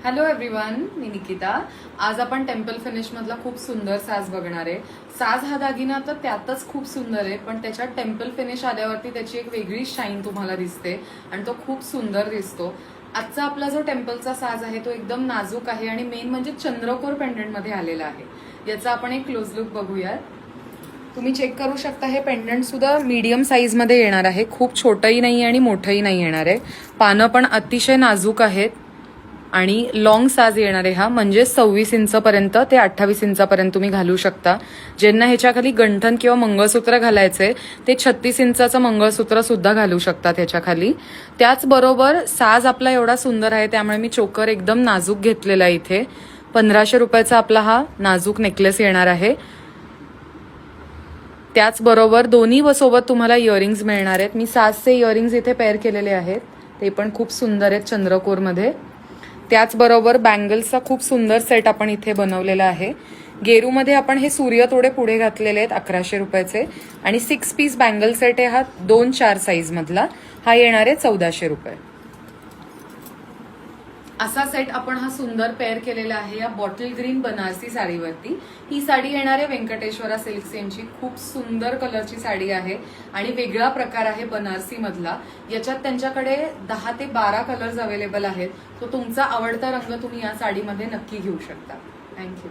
Hello everyone, मी निकिता. आज आपण temple finish मधला खूप सुंदर साज बघणार आहे. साज हा दागिना तर त्यातच खूप सुंदर आहे, पण त्याच्यात टेम्पल फिनिश आल्यावरती त्याची एक वेगळी शाईन तुम्हाला दिसते आणि तो खूप सुंदर दिसतो. आजचा आपला जो टेम्पलचा साज आहे तो एकदम नाजूक आहे आणि मेन म्हणजे चंद्रकोर पेंडंट मध्ये आलेला आहे. याचा आपण एक क्लोज लुक बघूयात. तुम्ही चेक करू शकता, हे पेंडंट सुद्धा मीडियम साईज मध्ये येणार आहे. खूप छोटंही नाही आणि मोठंही नाही येणार आहे. पानं पण अतिशय नाजूक आहेत आणि लॉंग साज येणार आहे हा, म्हणजे 26 इंचपर्यंत ते 28 इंचापर्यंत तुम्ही घालू शकता. ज्यांना ह्याच्या खाली गंठन किंवा मंगळसूत्र घालायचंय ते 36 इंचाचं मंगळसूत्र सुद्धा घालू शकतात ह्याच्या खाली. त्याचबरोबर साज आपला एवढा सुंदर आहे त्यामुळे मी चोकर एकदम नाजूक घेतलेला आहे. इथे 1500 रुपयाचा आपला हा नाजूक नेकलेस येणार आहे. त्याचबरोबर दोन्ही सोबत तुम्हाला इयरिंग्स मिळणार आहेत. मी साजचे इयरिंग्स इथे पेअर केलेले आहेत, ते पण खूप सुंदर आहेत चंद्रकोरमध्ये. त्याचबरोबर बँगल्सचा खूप सुंदर सेट आपण इथे बनवलेला आहे. गेरूमध्ये आपण हे सूर्य तोडे पुढे घातलेले आहेत 1100 रुपयाचे आणि 6 पीस बँगल सेट आहे हा 2-4 साईज मधला. हा येणार आहे 1400 रुपये. असा सेट आपण हा सुंदर पेअर केलेला आहे या बॉटल ग्रीन बनारसी साडीवरती. ही साडी येणार आहे व्यंकटेश्वरा सिल्क्स यांची. खूप सुंदर कलरची साडी आहे आणि वेगळा प्रकार आहे बनारसी मधला. याच्यात त्यांच्याकडे 10 ते 12 कलर्स अवेलेबल आहेत. तो तुमचा आवडता रंग तुम्ही या साडीमध्ये नक्की घेऊ शकता. थँक्यू.